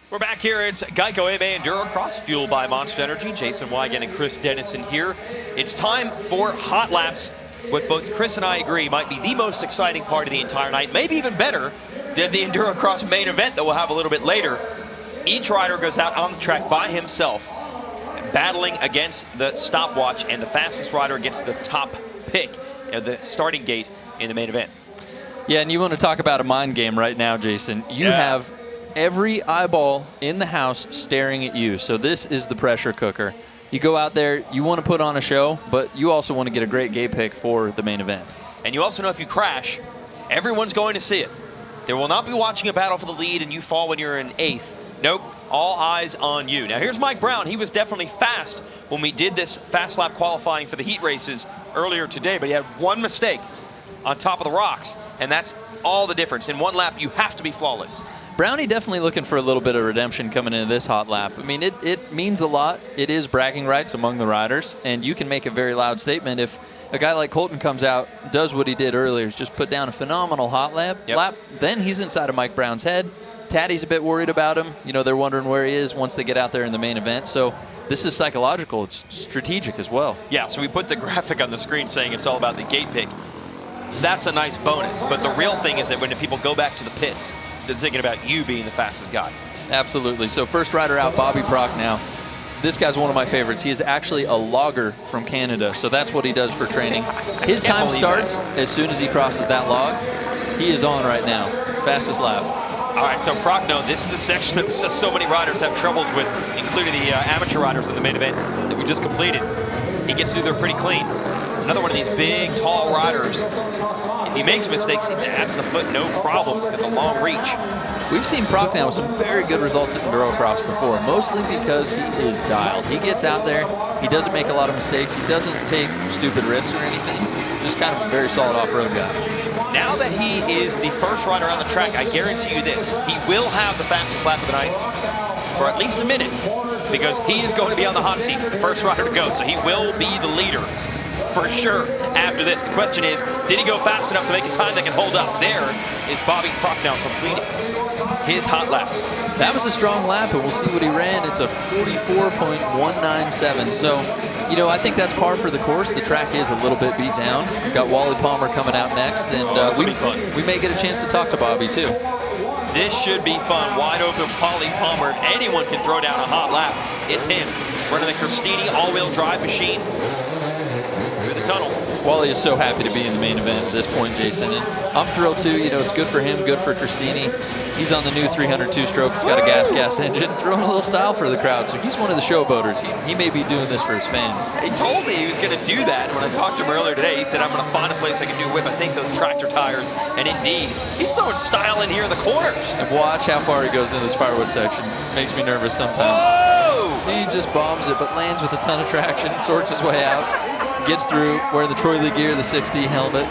We're back here. It's Geico AMA Endurocross, fueled by Monster Energy. Jason Wigan and Chris Dennison here. It's time for hot laps. What both Chris and I agree might be the most exciting part of the entire night, maybe even better than the Endurocross main event that we'll have a little bit later. Each rider goes out on the track by himself, battling against the stopwatch, and the fastest rider gets the top pick at the starting gate in the main event. Yeah, and you want to talk about a mind game right now, Jason. You have every eyeball in the house staring at you. So this is the pressure cooker. You go out there, you want to put on a show, but you also want to get a great gate pick for the main event. And you also know if you crash, everyone's going to see it. They will not be watching a battle for the lead and you fall when you're in 8th. Nope, all eyes on you. Now here's Mike Brown. He was definitely fast when we did this fast lap qualifying for the heat races earlier today, but he had one mistake on top of the rocks, and that's all the difference. In one lap, you have to be flawless. Brownie definitely looking for a little bit of redemption coming into this hot lap. I mean, it means a lot. It is bragging rights among the riders, and you can make a very loud statement if a guy like Colton comes out, does what he did earlier, is just put down a phenomenal hot lap, then he's inside of Mike Brown's head. Taddy's a bit worried about him. You know, they're wondering where he is once they get out there in the main event. So this is psychological. It's strategic as well. Yeah, so we put the graphic on the screen saying it's all about the gate pick. That's a nice bonus, but the real thing is that when the people go back to the pits, they're thinking about you being the fastest guy. Absolutely. So first rider out, Bobby Prochnow. This guy's one of my favorites. He is actually a logger from Canada, so that's what he does for training. His time starts as soon as he crosses that log. He is on right now. Fastest lap. All right, so Prochnow, this is the section that so many riders have troubles with, including the amateur riders in the main event that we just completed. He gets through there pretty clean. Another one of these big, tall riders. If he makes mistakes, he dabs the foot, no problem. He's got the long reach. We've seen Prochnow with some very good results at Endurocross before, mostly because he is dialed. He gets out there, he doesn't make a lot of mistakes, he doesn't take stupid risks or anything. Just kind of a very solid off-road guy. Now that he is the first rider on the track, I guarantee you this, he will have the fastest lap of the night for at least a minute, because he is going to be on the hot seat. He's the first rider to go, so he will be the leader for sure after this. The question is, did he go fast enough to make a time that can hold up? There is Bobby Prochnow completing his hot lap. That was a strong lap, and we'll see what he ran. It's a 44.197. So, you know, I think that's par for the course. The track is a little bit beat down. We've got Wally Palmer coming out next, and we may get a chance to talk to Bobby too. This should be fun. Wide open Wally Palmer. If anyone can throw down a hot lap, it's him. Running the Christini all-wheel drive machine through the tunnel. Wally is so happy to be in the main event at this point, Jason. And I'm thrilled too. You know, it's good for him, good for Christini. He's on the new 302 stroke. It's got a gas engine, throwing a little style for the crowd. So he's one of the showboaters. He may be doing this for his fans. He told me he was going to do that when I talked to him earlier today. He said, I'm going to find a place I can do a whip. I think those tractor tires. And indeed, he's throwing style in here in the corners. And watch how far he goes in this firewood section. Makes me nervous sometimes. Whoa! He just bombs it, but lands with a ton of traction, sorts his way out. Gets through, wearing the Troy Lee gear, the 6D helmet.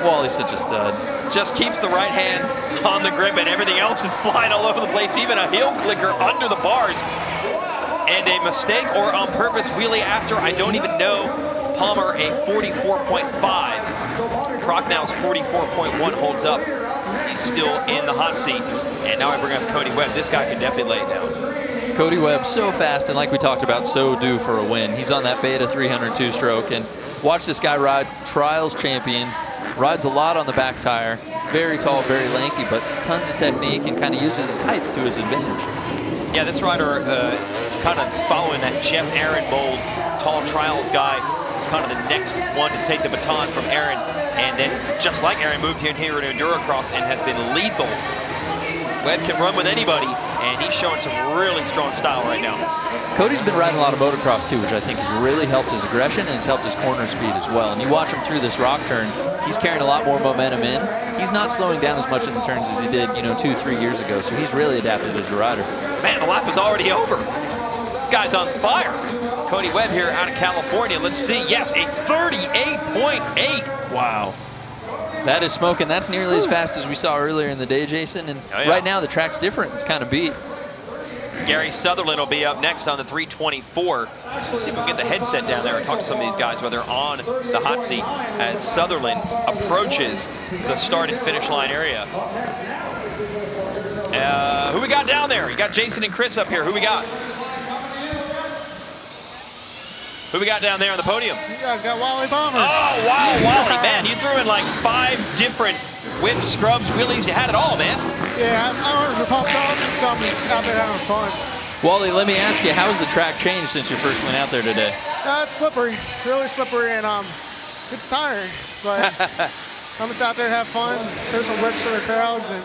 Wally's such a stud. Just keeps the right hand on the grip, and everything else is flying all over the place. Even a heel clicker under the bars. And a mistake or on purpose wheelie after, I don't even know. Palmer a 44.5. Prochnow's 44.1 holds up. He's still in the hot seat. And now I bring up Cody Webb. This guy can definitely lay it down. Cody Webb, so fast, and like we talked about, so due for a win. He's on that Beta 302 stroke, and watch this guy ride. Trials champion, rides a lot on the back tire. Very tall, very lanky, but tons of technique, and kind of uses his height to his advantage. Yeah, this rider is kind of following that Jeff Aaron mold, tall trials guy. It's kind of the next one to take the baton from Aaron, and then just like Aaron moved here to Endurocross and has been lethal. Webb can run with anybody, and he's showing some really strong style right now. Cody's been riding a lot of motocross too, which I think has really helped his aggression and it's helped his corner speed as well. And you watch him through this rock turn, he's carrying a lot more momentum in. He's not slowing down as much in the turns as he did, 2-3 years ago. So he's really adapted as a rider. Man, the lap is already over. This guy's on fire. Cody Webb here out of California. Let's see. Yes, a 38.8. Wow. That is smoking. That's nearly as fast as we saw earlier in the day, Jason. And right now the track's different. It's kind of beat. Gary Sutherland will be up next on the 324. Let's see if we can get the headset down there and talk to some of these guys while they're on the hot seat as Sutherland approaches the start and finish line area. Who we got down there? You got Jason and Chris up here. Who we got? Who we got down there on the podium? You guys got Wally Palmer. Oh, wow, Wally, man. You threw in like 5 different whips, scrubs, wheelies. You had it all, man. Yeah, I was pumped up and some out there having fun. Wally, let me ask you, how has the track changed since you first went out there today? It's slippery, really slippery, and it's tiring. But I'm just out there to have fun. There's some whips for the crowds and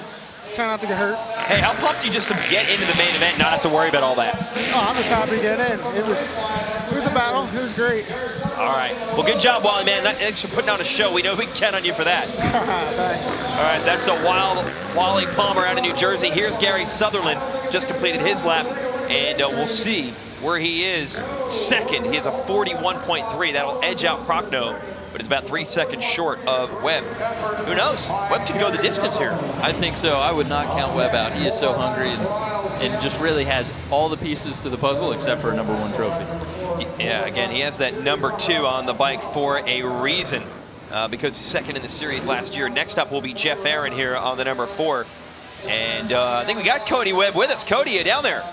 try not to get hurt. Hey, how pumped are you just to get into the main event and not have to worry about all that? Oh, I'm just happy to get in. It was a battle. It was great. All right. Well, good job, Wally, man. Thanks for putting on a show. We know we can count on you for that. Thanks. All right, that's a wild Wally Palmer out of New Jersey. Here's Gary Sutherland, just completed his lap, and we'll see where he is second. He has a 41.3. That'll edge out Prochnow, but it's about 3 seconds short of Webb. Who knows? Webb could go the distance here. I think so. I would not count Webb out. He is so hungry and just really has all the pieces to the puzzle except for a #1 trophy. Yeah, again, he has that #2 on the bike for a reason, because he's second in the series last year. Next up will be Jeff Aaron here on the #4. And I think we got Cody Webb with us. Cody, you down there?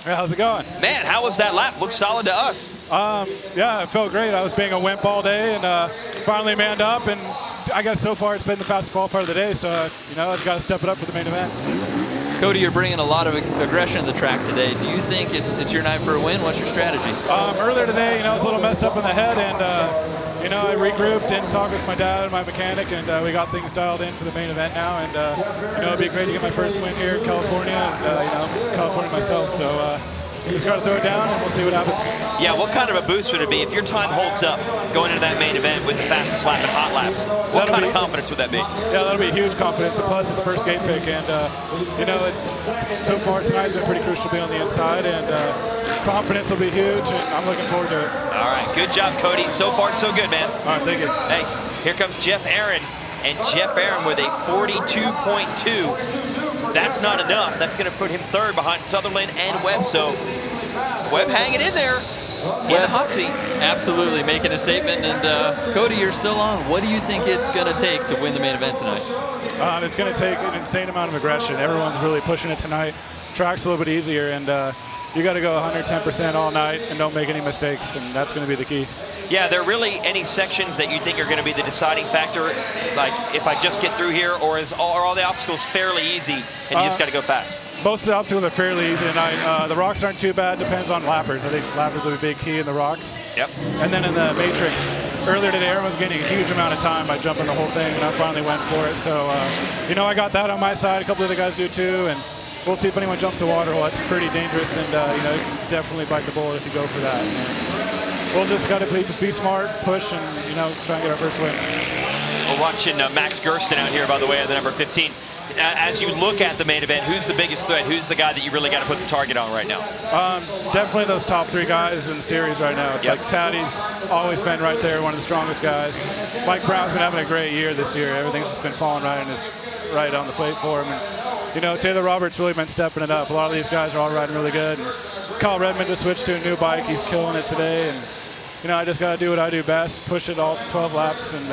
Yeah, how's it going? Man, how was that lap? Looks solid to us. Yeah, it felt great. I was being a wimp all day and finally manned up, and I guess so far it's been the fastest qualifier of the day, so I've got to step it up for the main event. Cody, you're bringing a lot of aggression to the track today. Do you think it's your night for a win? What's your strategy? Earlier today, I was a little messed up in the head, and I regrouped and talked with my dad and my mechanic, and we got things dialed in for the main event now. And it'd be great to get my first win here in California, and California myself. So you just got to throw it down, and we'll see what happens. Yeah, what kind of a boost would it be if your time holds up going into that main event with the fastest lap in hot laps? What kind of confidence would that be? Yeah, that'll be huge confidence. And plus, it's first gate pick, and it's so far tonight's been pretty crucial to be on the inside, and confidence will be huge, and I'm looking forward to it. All right, good job, Cody. So far, so good, man. All right, thank you. Thanks. Here comes Jeff Aaron, and Jeff Aaron with a 42.2. That's not enough. That's going to put him third behind Sutherland and Webb. So Webb hanging in there in the hot seat. Absolutely, making a statement. And Cody, you're still on. What do you think it's going to take to win the main event tonight? It's going to take an insane amount of aggression. Everyone's really pushing it tonight. Track's a little bit easier, and you got to go 110% all night and don't make any mistakes, and that's going to be the key. Yeah, there really any sections that you think are going to be the deciding factor? Like, if I just get through here, or are all the obstacles fairly easy and you just got to go fast? Most of the obstacles are fairly easy tonight. The rocks aren't too bad. Depends on lappers. I think lappers will be a big key in the rocks. Yep. And then in the matrix, earlier today, everyone's getting a huge amount of time by jumping the whole thing, and I finally went for it. So, I got that on my side. A couple of the guys do too, and we'll see if anyone jumps the water hole. That's pretty dangerous, and you can definitely bite the bullet if you go for that. And we'll just got to be smart, push, and try and get our first win. We're watching Max Gersten out here, by the way, at the #15. As you look at the main event, who's the biggest threat? Who's the guy that you really got to put the target on right now? Definitely those top 3 guys in the series right now. Yep. Like Taddy's always been right there, one of the strongest guys. Mike Brown's been having a great year this year. Everything's just been falling right on the plate for him. And, Taylor Roberts really been stepping it up. A lot of these guys are all riding really good. And Kyle Redmond just switched to a new bike. He's killing it today. And I just got to do what I do best, push it all 12 laps, and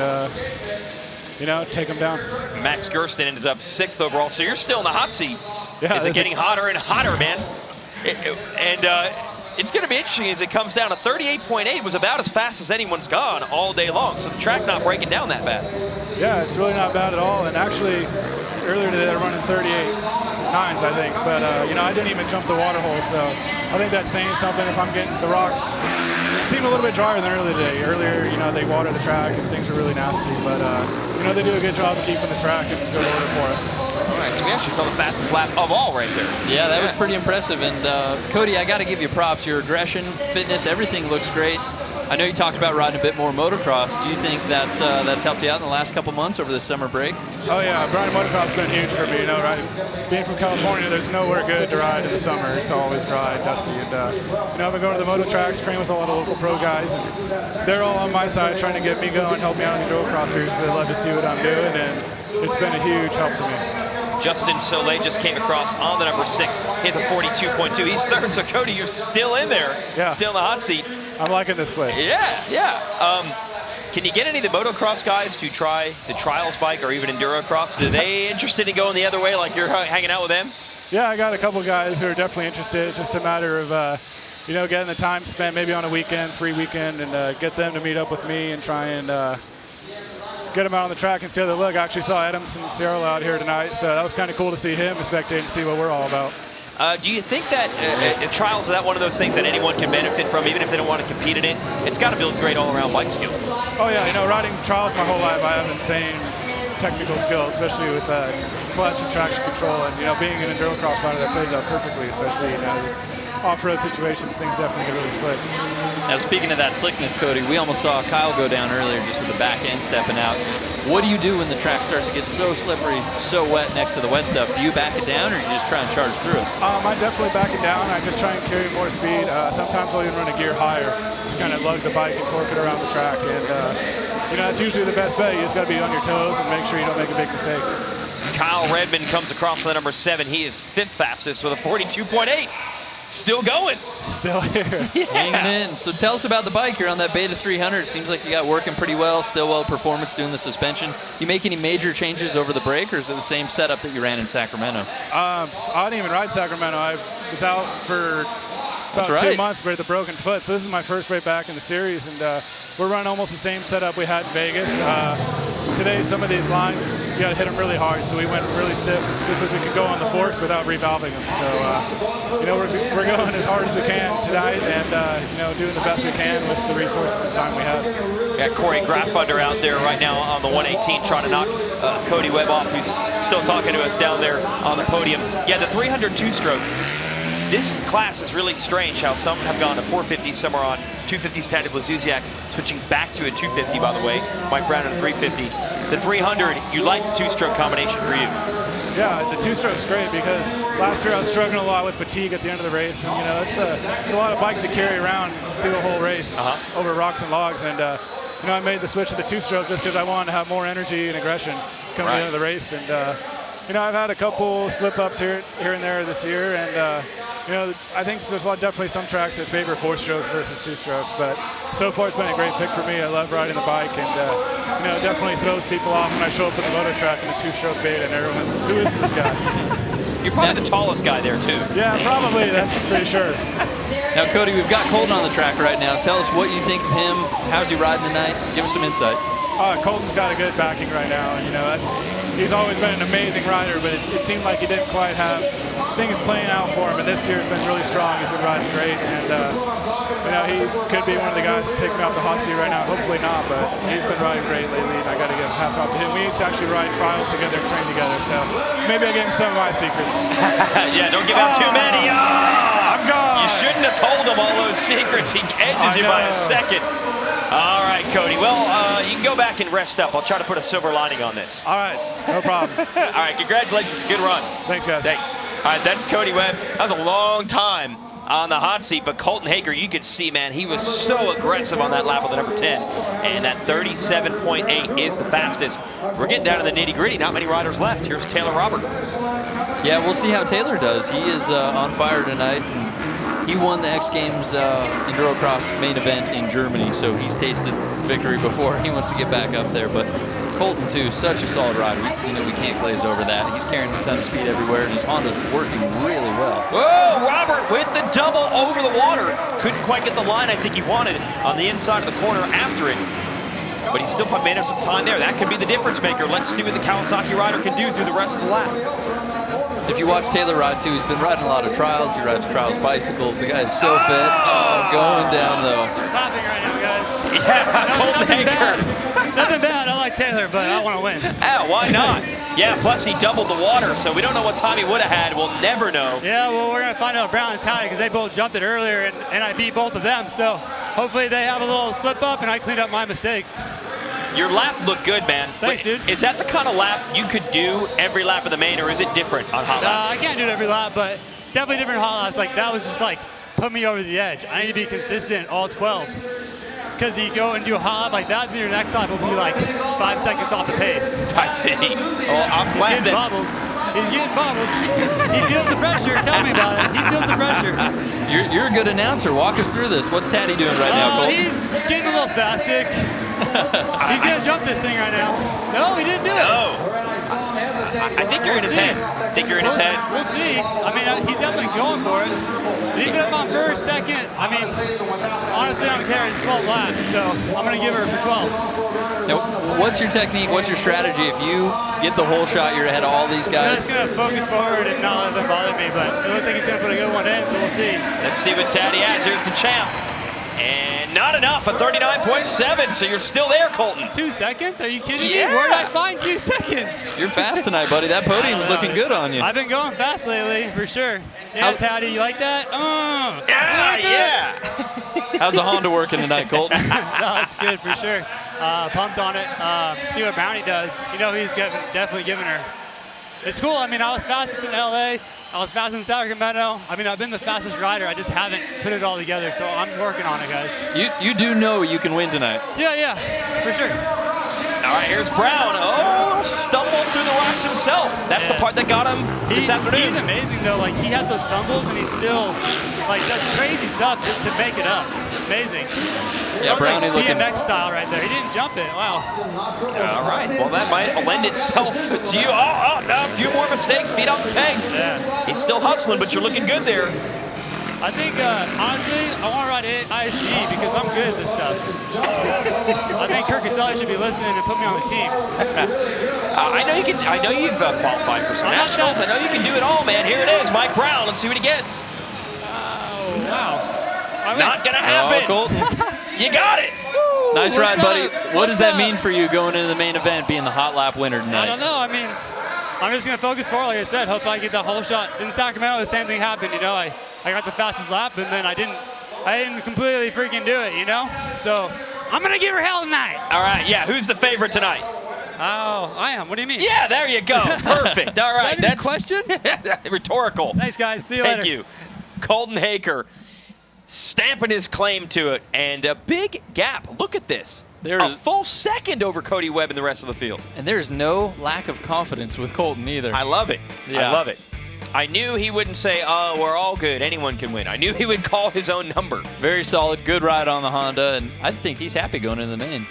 take them down. Max Gersten ended up 6th overall, so you're still in the hot seat. Yeah, Is it getting hotter and hotter, man? It's going to be interesting as it comes down to 38.8 was about as fast as anyone's gone all day long, so the track not breaking down that bad. Yeah, it's really not bad at all. And actually, earlier today, they're running 38.9s, I think. But, I didn't even jump the water hole, so I think that's saying something. If I'm getting the rocks, it seemed a little bit drier than earlier today. Earlier, they water the track and things are really nasty. But, they do a good job of keeping the track in good order for us. All right, so we actually saw the fastest lap of all right there. Yeah, that was pretty impressive. And Cody, I got to give you props. Your aggression, fitness, everything looks great. I know you talked about riding a bit more motocross. Do you think that's helped you out in the last couple months over the summer break? Oh yeah, riding motocross has been huge for me. Right? Being from California, there's nowhere good to ride in the summer. It's always dry, dusty, and I've been going to the moto tracks, train with a lot of local pro guys, and they're all on my side trying to get me going, help me out in the Endurocross series. They love to see what I'm doing, and it's been a huge help to me. Justin Soleil just came across on the #6. He has a 42.2. He's third, so Cody, you're still in there. Yeah. Still in the hot seat. I'm liking this place. Yeah. Can you get any of the motocross guys to try the trials bike or even Endurocross? Are they interested in going the other way like you're hanging out with them? Yeah, I got a couple guys who are definitely interested. It's just a matter of, getting the time spent maybe on a weekend, free weekend, and get them to meet up with me and try and get them out on the track and see how they look. I actually saw Adams and Cyril out here tonight, so that was kind of cool to see him and spectate and see what we're all about. Do you think that trials is that one of those things that anyone can benefit from, even if they don't want to compete in it? It's got to build great all-around bike skill. Oh yeah, riding trials my whole life, I have insane technical skills, especially with clutch and traction control, and being an endurocross rider, that plays out perfectly, especially these off-road situations. Things definitely get really slick. Now, speaking of that slickness, Cody, we almost saw Kyle go down earlier just with the back end stepping out. What do you do when the track starts to get so slippery, so wet next to the wet stuff? Do you back it down, or you just try and charge through it? I definitely back it down. I just try and carry more speed. Sometimes I'll even run a gear higher to kind of lug the bike and torque it around the track. And that's usually the best bet. You just got to be on your toes and make sure you don't make a big mistake. Kyle Redmond comes across the number 7. He is 5th fastest with a 42.8. Still going. Still here. Yeah. Hanging in. So tell us about the bike. You're on that Beta 300. Seems like you got working pretty well. Stillwell performance doing the suspension. You make any major changes over the break, or is it the same setup that you ran in Sacramento? I didn't even ride Sacramento. I was out for about 2 months with a broken foot. So this is my first race back in the series, and we're running almost the same setup we had in Vegas. Today, some of these lines, you got to hit them really hard, so we went really stiff as we could go on the forks without revalving them. So, we're going as hard as we can tonight, and doing the best we can with the resources and time we have. Got Corey Graffunder out there right now on the 118 trying to knock Cody Webb off, who's still talking to us down there on the podium. Yeah, the 300 two-stroke. This class is really strange how some have gone to 450s, some are on 250s. Tadej Blazusiak switching back to a 250, by the way. Mike Brown on a 350. The 300, you like the two-stroke combination for you? Yeah, the two-stroke's great because last year I was struggling a lot with fatigue at the end of the race. And, it's a lot of bike to carry around through a whole race over rocks and logs. And, I made the switch to the two-stroke just because I wanted to have more energy and aggression coming into the race. And, I've had a couple slip-ups here and there this year. And, I think there's definitely some tracks that favor 4 strokes versus 2 strokes, but so far it's been a great pick for me. I love riding the bike, and it definitely throws people off when I show up at the motor track in a 2-stroke Beta, and everyone's, who is this guy? You're probably the tallest guy there too. Yeah, probably. That's pretty sure. Now, Cody, we've got Colton on the track right now. Tell us what you think of him. How's he riding tonight? Give us some insight. Colton's got a good backing right now, and he's always been an amazing rider, but it seemed like he didn't quite have things playing out for him. And this year's been really strong. He's been riding great, and he could be one of the guys taking off the hot seat right now. Hopefully not, but he's been riding great lately, and I got to give hats off to him. We used to actually ride trials together, train together, so maybe I gave him some of my secrets. Yeah, don't give out too many. I'm gone. You shouldn't have told him all those secrets. He edges you by a second. All right, Cody. Well, you can go back and rest up. I'll try to put a silver lining on this. All right, no problem. All right, congratulations. Good run. Thanks, guys. Thanks. All right, that's Cody Webb. That was a long time on the hot seat, but Colton Haaker, you could see, man, he was so aggressive on that lap of the number 10, and that 37.8 is the fastest. We're getting down to the nitty-gritty. Not many riders left. Here's Taylor Robert. Yeah, we'll see how Taylor does. He is on fire tonight. He won the X Games Endurocross main event in Germany, so he's tasted victory before. He wants to get back up there, but Colton, too, such a solid rider. We can't glaze over that. He's carrying a ton of speed everywhere, and his Honda's working really well. Whoa, Robert with the double over the water. Couldn't quite get the line I think he wanted on the inside of the corner after it. But he still made up some time there. That could be the difference maker. Let's see what the Kawasaki rider can do through the rest of the lap. If you watch Taylor ride, too, he's been riding a lot of trials. He rides trials bicycles. The guy is so fit. Oh, going down, though. Laughing right now, guys. Yeah, Colton Haaker. Nothing bad. I like Taylor, but I want to win. Yeah, why not? Yeah, plus he doubled the water, so we don't know what time he would have had. We'll never know. Yeah, well, we're going to find out Brown and Tally because they both jumped it earlier, and I beat both of them. So hopefully they have a little slip up, and I cleaned up my mistakes. Your lap looked good, man. Thanks, dude. Is that the kind of lap you could do every lap of the main, or is it different on hot laps? I can't do it every lap, but definitely different hot laps. Like, that was just like, put me over the edge. I need to be consistent all 12. Because you go and do a hot lap like that, then your next lap will be like 5 seconds off the pace. I see. Well, I'm glad that... He's getting bobbled. He feels the pressure. Tell me about it. He feels the pressure. You're a good announcer. Walk us through this. What's Taddy doing right now, Cole? He's getting a little spastic. He's going to jump this thing right now. No, he didn't do it. No. I think you're in his head. I think you're in his head. We'll see. I mean, he's definitely going for it. But even if I'm first, second, I mean, honestly, I don't care. It's 12 laps, so I'm going to give her for 12. Now, what's your technique? What's your strategy? If you get the whole shot, you're ahead of all these I'm guys. just going to focus forward and not let them bother me, but it looks like he's going to put a good one in, so we'll see. Let's see what Taddy has. Here's the champ. And not enough, a 39.7, so you're still there, Colton. 2 seconds? Are you kidding me? Yeah. Where did I find 2 seconds? You're fast tonight, buddy. That podium's looking good on you. I've been going fast lately, for sure. Yeah, How- Taddy, you like that? Yeah. How's the Honda working tonight, Colton? No, it's good for sure. Pumped on it. See what Bounty does. You know, he's definitely giving her. It's cool. I mean, I was fastest in LA. I was fast in Sacramento. I mean, I've been the fastest rider. I just haven't put it all together, so I'm working on it, guys. You do know you can win tonight. Yeah, for sure. All right, here's Brown. Oh, stumbled through the rocks himself. That's the part that got him this afternoon. He's amazing, though. Like, he has those stumbles, and he still, like, does crazy stuff to make it up. It's amazing. Yeah, Brownie like looking. BMX style right there. He didn't jump it. Wow. All right, well, that might lend itself to you. Oh, no, a few more mistakes, feet off the pegs. Yeah. He's still hustling, but you're looking good there. I think, honestly, I want to ride IST because I'm good at this stuff. I think Kirk Caselli should be listening and put me on the team. I know you've qualified for some I'm not nationals. I that- know you can do it all, man. Here it is, Mike Brown. Let's see what he gets. Oh, wow. I mean, Not gonna happen. Oh, Colton. You got it. Nice ride, What's buddy. up? What does that What's mean for you going into the main event, being the hot lap winner I don't tonight? know. I mean, I'm just going to focus forward, like I said. Hopefully I get that whole shot. In Sacramento, the same thing happened, you know. I got the fastest lap, and then I didn't completely freaking do it, you know. So I'm going to give her hell tonight. All right, yeah. Who's the favorite tonight? Oh, I am. What do you mean? Yeah, there you go. Perfect. All right, Is that a question? rhetorical. Thanks, guys. See you Thank later. you. Colton Haaker stamping his claim to it, and a big gap. Look at this. A full second over Cody Webb and the rest of the field. And there's no lack of confidence with Colton either. I love it. Yeah. I love it. I knew he wouldn't say, oh, we're all good. Anyone can win. I knew he would call his own number. Very solid, good ride on the Honda, and I think he's happy going into the main.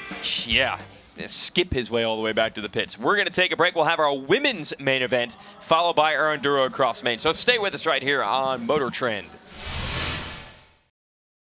Yeah. Skip his way all the way back to the pits. We're going to take a break. We'll have our women's main event, followed by our Endurocross main. So stay with us right here on Motor Trend.